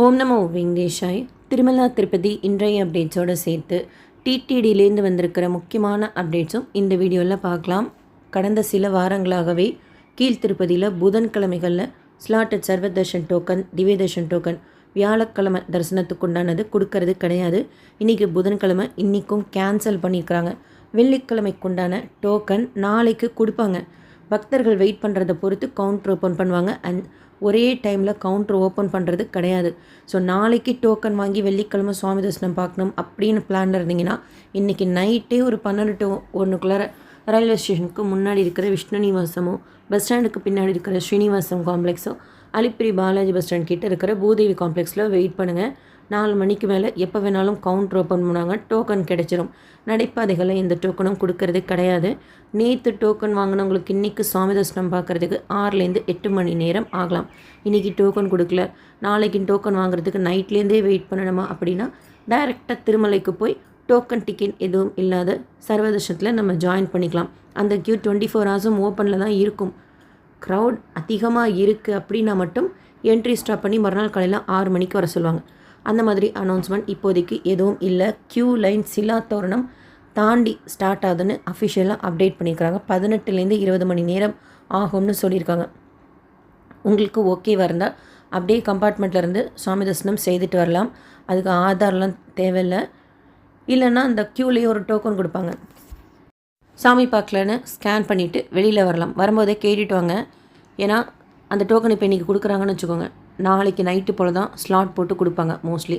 ஓம் நமோ வெங்கடேஷாய். திருமலா திருப்பதி இன்றைய அப்டேட்ஸோடு சேர்த்து டிடிடியிலேருந்து வந்திருக்கிற முக்கியமான அப்டேட்ஸும் இந்த வீடியோவில் பார்க்கலாம். கடந்த சில வாரங்களாகவே கீழ் திருப்பதியில் புதன்கிழமைகளில் ஸ்லாட்டட் சர்வதர்ஷன் டோக்கன், திவ்ய தர்ஷன் டோக்கன் வியாழக்கிழமை தரிசனத்துக்கு உண்டானது கொடுக்கறது கிடையாது. இன்றைக்கி புதன்கிழமை இன்றைக்கும் கேன்சல் பண்ணியிருக்கிறாங்க. வெள்ளிக்கிழமைக்குண்டான டோக்கன் நாளைக்கு கொடுப்பாங்க. பக்தர்கள் வெயிட் பண்ணுறதை பொறுத்து கவுண்டர் ஓப்பன் பண்ணுவாங்க. அண்ட் ஒரே டைமில் கவுண்டர் ஓப்பன் பண்ணுறது கிடையாது. ஸோ நாளைக்கு டோக்கன் வாங்கி வெள்ளிக்கிழமை சுவாமி தரிசனம் பார்க்கணும் அப்படின்னு பிளான் இருந்தீங்கன்னா இன்றைக்கி நைட்டே ஒரு 12 to 1 ரயில்வே ஸ்டேஷனுக்கு முன்னாடி இருக்கிற விஷ்ணு நிவாசமோ, பஸ் ஸ்டாண்டுக்கு பின்னாடி இருக்கிற ஸ்ரீனிவாசம் காம்ப்ளெக்ஸோ, அலிப்பிரி பாலாஜி பஸ் ஸ்டாண்ட் கிட்டே இருக்கிற பூதேவி காம்ப்ளெக்ஸில் வெயிட் பண்ணுங்கள். 4 மணிக்கு மேலே எப்போ வேணாலும் கவுண்டர் ஓப்பன் பண்ணாங்க, டோக்கன் கிடைச்சிரும். நடைபாதைகளில் எந்த டோக்கனும் கொடுக்கறது கிடையாது. நேற்று டோக்கன் வாங்கினவங்களுக்கு இன்றைக்கி சுவாமி தரிசனம் பார்க்குறதுக்கு 6லேருந்து 8 மணி நேரம் ஆகலாம். இன்றைக்கி டோக்கன் கொடுக்கல, நாளைக்கு டோக்கன் வாங்குறதுக்கு நைட்லேருந்தே வெயிட் பண்ணணுமா அப்படின்னா டைரெக்டாக திருமலைக்கு போய் டோக்கன் டிக்கெட் எதுவும் இல்லாத சர்வதர்ஷனத்தில் நம்ம ஜாயின் பண்ணிக்கலாம். அந்த கியூ 24 ஹவர்ஸும் ஓப்பனில் தான் இருக்கும். க்ரௌட் அதிகமாக இருக்குது அப்படின்னா மட்டும் என்ட்ரி ஸ்டாப் பண்ணி மறுநாள் காலையில் 6 மணிக்கு வர சொல்லுவாங்க. அந்த மாதிரி அனௌன்ஸ்மெண்ட் இப்போதைக்கு எதுவும் இல்லை. கியூ லைன் சிலா தோரணம் தாண்டி ஸ்டார்ட் ஆகுதுன்னு அஃபிஷியலாக அப்டேட் பண்ணியிருக்காங்க. 18லேருந்து 20 மணி நேரம் ஆகும்னு சொல்லியிருக்காங்க. உங்களுக்கு ஓகேவாக இருந்தால் அப்படியே கம்பார்ட்மெண்ட்லேருந்து சுவாமி தரிசனம் செய்துட்டு வரலாம். அதுக்கு ஆதார்லாம் தேவையில்லை. இல்லைன்னா அந்த க்யூலேயே ஒரு டோக்கன் கொடுப்பாங்க. சாமி பார்க்கலன்னு ஸ்கேன் பண்ணிவிட்டு வெளியில் வரலாம். வரும்போதே கேட்டுட்டு வாங்க. ஏன்னா அந்த டோக்கன் இப்போ இன்றைக்கி கொடுக்குறாங்கன்னு வச்சுக்கோங்க, நாளைக்கு நைட்டு போல் தான் ஸ்லாட் போட்டு கொடுப்பாங்க. மோஸ்ட்லி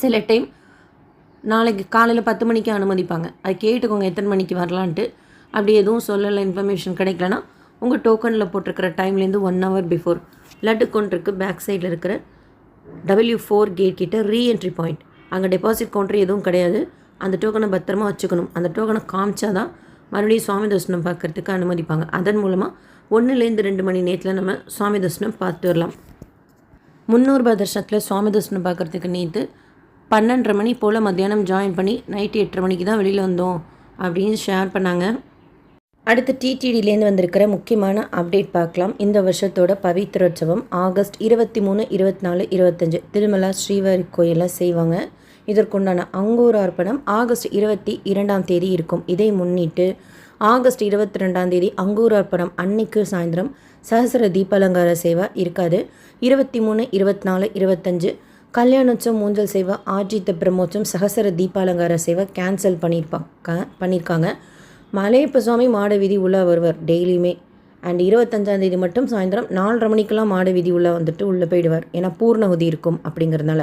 சில டைம் நாளைக்கு காலையில் 10 மணிக்கு அனுமதிப்பாங்க. அது கேட்டுக்கோங்க எத்தனை மணிக்கு வரலான்ட்டு. அப்படி எதுவும் சொல்லலை, இன்ஃபர்மேஷன் கிடைக்கலன்னா உங்கள் டோக்கனில் போட்டிருக்கிற டைம்லேருந்து 1 hour பிஃபோர் லட்டு கவுண்டருக்கு பேக் சைடில் இருக்கிற W4 கேட் கிட்ட ரீஎன்ட்ரி பாயிண்ட், அங்கே டெபாசிட் கவுண்டர் எதுவும் கிடையாது. அந்த டோக்கனை பத்திரமா வச்சுக்கணும். அந்த டோக்கனை காமிச்சா தான் மறுபடியும் சுவாமி தரிசனம் பார்க்குறதுக்கு அனுமதிப்பாங்க. அதன் மூலமாக 1லேருந்து 2 மணி நேரத்தில் நம்ம சுவாமி தரிசனம் பார்த்து வரலாம். 300 ரூபாய் தரிசனத்தில் சுவாமி தரிசனம் பார்க்குறதுக்கு நேற்று 12:30 மணி போல் மத்தியானம் ஜாயின் பண்ணி நைட்டு 8:30 மணிக்கு தான் வெளியில் வந்தோம் அப்படின்னு ஷேர் பண்ணாங்க. அடுத்து டிடிடியிலேருந்து வந்திருக்கிற முக்கியமான அப்டேட் பார்க்கலாம். இந்த வருஷத்தோட பவித்ரோற்சவம் ஆகஸ்ட் 23, 24, 25 திருமலா ஸ்ரீவாரி கோயிலில் செய்வாங்க. இதற்குண்டான அங்கூர் அர்ப்பணம் ஆகஸ்ட் 22ஆம் தேதி இருக்கும். இதை முன்னிட்டு ஆகஸ்ட் 22ஆம் தேதி அங்கூர் அர்ப்பணம் அன்னைக்கு சாயந்தரம் சஹஸ்ர தீபாலங்கார சேவா இருக்காது. 23, 24, 25 கல்யாணோற்சவம், ஊஞ்சல் சேவா, ஆர்ஜித பிரம்மோற்சவம், சஹஸ்ர தீபாலங்கார சேவா கேன்சல் பண்ணியிருக்காங்க. மலையப்ப சுவாமி மாட வீதி உள்ளே வருவார் டெய்லியுமே. அண்ட் 25ஆம் தேதி மட்டும் சாயந்தரம் 4:30 மணிக்கெல்லாம் மாட வீதி உள்ளே வந்துட்டு உள்ளே போயிடுவார். ஏன்னா பூர்ணகுதி இருக்கும் அப்படிங்கிறதுனால.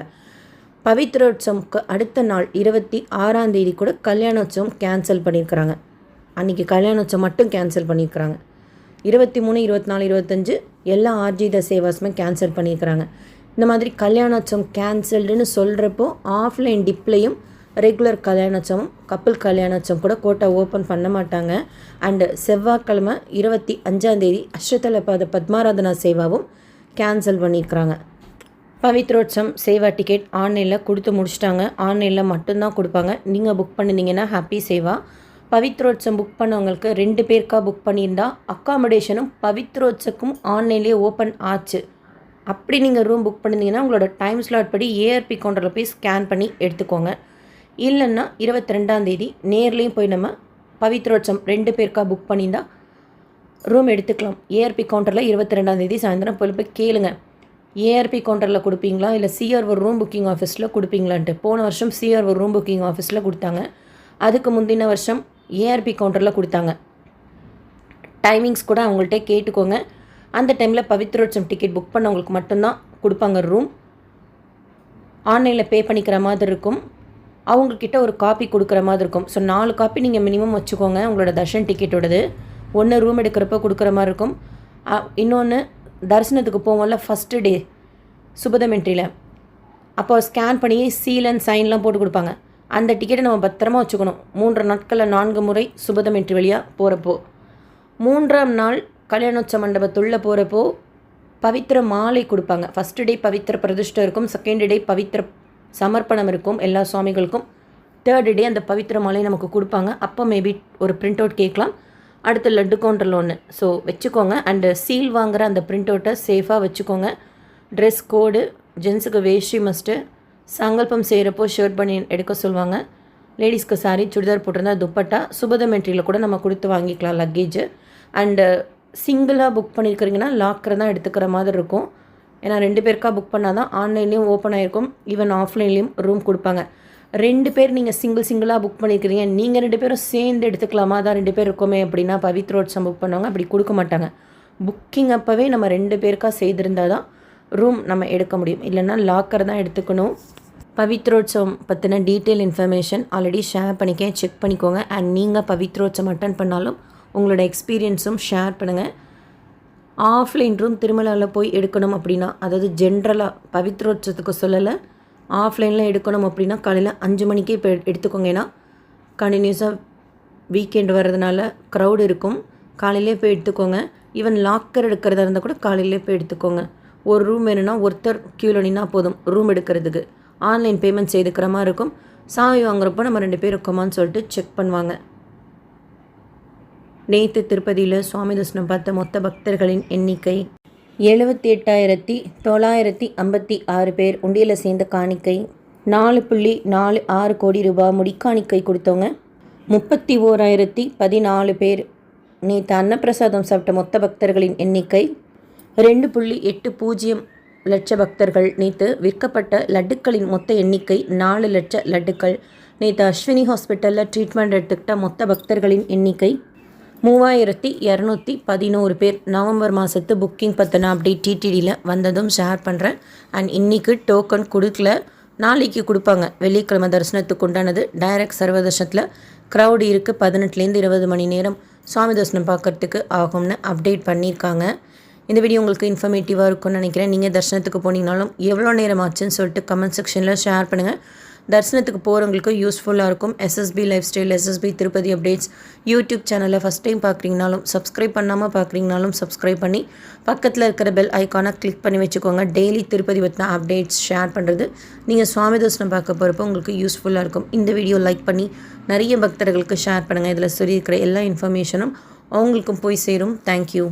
பவித்ரோற்சவம்க்கு அடுத்த நாள் 26ஆம் தேதி கூட கல்யாணோற்சவம் கேன்சல் பண்ணியிருக்கிறாங்க. அன்றைக்கி கல்யாணோற்சவம் மட்டும் கேன்சல் பண்ணியிருக்கிறாங்க. 23, 24, 25 எல்லா ஆர்ஜித சேவாஸுமே கேன்சல் பண்ணியிருக்கிறாங்க. இந்த மாதிரி கல்யாணோற்சவம் கேன்சல்டுன்னு சொல்கிறப்போ ஆஃப்லைன் டிப்லையும் ரெகுலர் கல்யாணோற்சவம், கப்பல் கல்யாணோற்சவம் கூட கோட்டை ஓப்பன் பண்ண மாட்டாங்க. அண்டு செவ்வாய்க்கிழமை 25ஆம் தேதி அஷ்டதலபாத பத்மாராதனா சேவாவும் கேன்சல் பண்ணியிருக்கிறாங்க. பவித்ரோற்சவம் சேவா டிக்கெட் ஆன்லைனில் கொடுத்து முடிச்சிட்டாங்க. ஆன்லைனில் மட்டும்தான் கொடுப்பாங்க. நீங்கள் புக் பண்ணியிருந்தீங்கன்னா ஹாப்பி சேவா. பவித்ரோற்சவம் புக் பண்ணவங்களுக்கு 2 பேருக்கா புக் பண்ணியிருந்தா அக்காமடேஷனும் பவித்ரோற்சவக்கும் ஆன்லைன்லேயே ஓப்பன் ஆச்சு. அப்படி நீங்கள் ரூம் புக் பண்ணியிருந்தீங்கன்னா உங்களோட டைம் ஸ்லாட் படி ஏஆர்பி கவுண்டரில் போய் ஸ்கேன் பண்ணி எடுத்துக்கோங்க. இல்லைன்னா 22ஆம் தேதி நேர்லேயும் போய் நம்ம பவித்ரோற்சவம் 2 பேருக்கா புக் பண்ணியிருந்தால் ரூம் எடுத்துக்கலாம். ஏஆர்பி கவுண்டரில் 22ஆம் தேதி சாயந்தரம் போய் கேளுங்க, ஏஆர்பி கவுண்டரில் கொடுப்பீங்களா இல்லை சிஆர்ஓ ரூம் புக்கிங் ஆஃபீஸில் கொடுப்பீங்களான்ட்டு. போன வருஷம் சிஆர்ஓ ரூம் புக்கிங் ஆஃபீஸில் கொடுத்தாங்க. அதுக்கு முந்தின வருஷம் ஏஆர்பி கவுண்டரில் கொடுத்தாங்க. டைமிங்ஸ் கூட அவங்கள்ட்ட கேட்டுக்கோங்க. அந்த டைமில் பவித்ரோற்சவம் டிக்கெட் புக் பண்ணவங்களுக்கு மட்டும்தான் கொடுப்பாங்க ரூம். ஆன்லைனில் பே பண்ணிக்கிற மாதிரி இருக்கும். அவங்கக்கிட்ட ஒரு காப்பி கொடுக்குற மாதிரி இருக்கும். ஸோ 4 காப்பி நீங்கள் மினிமம் வச்சுக்கோங்க உங்களோட தர்ஷன் டிக்கெட்டோடது. 1 ரூம் எடுக்கிறப்ப கொடுக்குற மாதிரி இருக்கும். இன்னொன்று தரிசனத்துக்கு போவோம்ல ஃபஸ்ட்டு டே சுபதம் என்ட்ரியில், அப்போ ஸ்கேன் பண்ணி சீல் அண்ட் சைன்லாம் போட்டு கொடுப்பாங்க. அந்த டிக்கெட்டை நம்ம பத்திரமா வச்சுக்கணும். 3 நாட்களில் 4 முறை சுபதம் என்ட்ரி வழியாக போகிறப்போ, 3ஆம் நாள் கல்யாணோற்சவ மண்டபத்துள்ளே போகிறப்போ பவித்திர மாலை கொடுப்பாங்க. ஃபஸ்ட்டு டே பவித்திர பிரதிஷ்டை இருக்கும். செகண்ட் டே பவித்திர சமர்ப்பணம் இருக்கும் எல்லா சுவாமிகளுக்கும். 3rd டே அந்த பவித்திர மாலை நமக்கு கொடுப்பாங்க. அப்போ மேபி ஒரு பிரிண்ட் அவுட் கேட்கலாம். அடுத்து லட்டு கவுண்டரில் ஒன்று. ஸோ வச்சுக்கோங்க. அண்டு சீல் வாங்குகிற அந்த பிரிண்ட் அவுட்டை சேஃபாக வச்சுக்கோங்க. ட்ரெஸ் கோடு, ஜென்ஸுக்கு வேஷ்டி மஸ்ட்டு, சங்கல்பம் செய்கிறப்போ ஷர்ட் பனியன் எடுக்க சொல்லுவாங்க. லேடிஸ்க்கு சாரி, சுடிதார் போட்டிருந்தா துப்பட்டா, சுபதம் என்ட்ரியில் கூட நம்ம கொடுத்து வாங்கிக்கலாம் லக்கேஜு. அண்டு சிங்கிளாக புக் பண்ணியிருக்கிறீங்கன்னா லாக்கர் தான் எடுத்துக்கிற மாதிரி இருக்கும். ஏன்னா 2 பேருக்கா புக் பண்ணால் தான் ஆன்லைன்லேயும் ஓப்பன் ஆகிருக்கும், ஈவன் ஆஃப்லைன்லேயும் ரூம் கொடுப்பாங்க. 2 பேர் நீங்கள் சிங்கிளாக புக் பண்ணியிருக்கிறீங்க, நீங்கள் 2 பேரும் சேர்ந்து எடுத்துக்கலாமா, தான் 2 பேர் இருக்கோமே அப்படின்னா பவித்ரோட்சம் புக் பண்ணுவாங்க. அப்படி கொடுக்க மாட்டாங்க. புக்கிங் அப்போவே நம்ம 2 பேருக்கா செய்திருந்தால் தான் ரூம் நம்ம எடுக்க முடியும், இல்லைன்னா லாக்கர் தான் எடுத்துக்கணும். பவித்ரோட்சவம் பற்றின டீட்டெயில் இன்ஃபர்மேஷன் ஆல்ரெடி ஷேர் பண்ணிக்கேன், செக் பண்ணிக்கோங்க. அண்ட் நீங்கள் பவித்ரோட்சம் அட்டன் பண்ணாலும் உங்களோட எக்ஸ்பீரியன்ஸும் ஷேர் பண்ணுங்கள். ஆஃப்லைன் ரூம் திருமலாவில் போய் எடுக்கணும் அப்படின்னா, அதாவது ஜென்ரலாக பவித்ரோட்சத்துக்கு சொல்லலை, ஆஃப்லைனில் எடுக்கணும் அப்படின்னா காலையில் 5 மணிக்கே இப்போ எடுத்துக்கோங்க. ஏன்னா கண்டினியூஸாக வீக்கெண்ட் வர்றதுனால க்ரௌடு இருக்கும். காலையிலே போய் எடுத்துக்கோங்க. ஈவன் லாக்கர் எடுக்கிறதா இருந்தால் கூட காலையிலே போய் எடுத்துக்கோங்க. ஒரு ரூம் வேணும்னா ஒருத்தர் க்யூவில் நின்னா போதும் ரூம் எடுக்கிறதுக்கு. ஆன்லைன் பேமெண்ட் செய்துக்கிற மாதிரி இருக்கும். சாவி வாங்குறப்போ நம்ம 2 பேர் இருக்கோமான்னு சொல்லிட்டு செக் பண்ணுவாங்க. நேற்று திருப்பதியில் சுவாமி தரிசனம் பார்த்த மொத்த பக்தர்களின் எண்ணிக்கை 78,956 பேர். உண்டியலில் சேர்ந்த காணிக்கை 4.46 கோடி ரூபாய். முடிக்காணிக்கை கொடுத்தவங்க 31,014 பேர். நேற்று அன்னப்பிரசாதம் சாப்பிட்ட மொத்த பக்தர்களின் எண்ணிக்கை 2.80 லட்ச பக்தர்கள். நேற்று விற்கப்பட்ட லட்டுக்களின் மொத்த எண்ணிக்கை 4 லட்ச லட்டுக்கள். நேற்று அஸ்வினி ஹாஸ்பிட்டலில் ட்ரீட்மெண்ட் எடுத்துக்கிட்ட மொத்த பக்தர்களின் எண்ணிக்கை 3,211 பேர். நவம்பர் மாதத்து புக்கிங் பற்றின அப்டேட் டிடிடியில் வந்ததும் ஷேர் பண்ணுறேன். அண்ட் இன்றைக்கி டோக்கன் கொடுக்கல, நாளைக்கு கொடுப்பாங்க. வெள்ளிக்கிழமை தரிசனத்துக்கு உண்டானது. டைரக்ட் சர்வ தரிசனத்தில் க்ரௌடு இருக்குது. 18லேருந்து 20 மணி நேரம் சுவாமி தரிசனம் பார்க்குறதுக்கு ஆகும்னு அப்டேட் பண்ணியிருக்காங்க. இந்த வீடியோ உங்களுக்கு இன்ஃபர்மேட்டிவாக இருக்கும்னு நினைக்கிறேன். நீங்கள் தரிசனத்துக்கு போனீங்கனாலும் எவ்வளோ நேரம் ஆச்சுன்னு சொல்லிட்டு கமெண்ட் செக்ஷனில் ஷேர் பண்ணுங்கள். தரிசனத்துக்கு போகிறவங்களுக்கு யூஸ்ஃபுல்லாக இருக்கும். SSP lifestyle, SSP Tirupati updates YouTube சேனலில் ஃபஸ்ட் டைம் பார்க்குறீங்கனாலும், சப்ஸ்கிரைப் பண்ணாமல் பார்க்குறீங்கனாலும் சப்ஸ்கிரைப் பண்ணி பக்கத்தில் இருக்கிற பெல் ஐக்கானை கிளிக் பண்ணி வச்சுக்கோங்க. டெய்லி திருப்பதி பற்றின அப்டேட்ஸ் ஷேர் பண்ணுறது நீங்கள் சுவாமி தரிசனம் பார்க்க போகிறப்போ உங்களுக்கு யூஸ்ஃபுல்லாக இருக்கும். இந்த வீடியோ லைக் பண்ணி நிறைய பக்தர்களுக்கு ஷேர் பண்ணுங்கள். இதில் சொல்லியிருக்கிற எல்லா இன்ஃபர்மேஷனும் அவங்களுக்கும் போய் சேரும். தேங்க்யூ.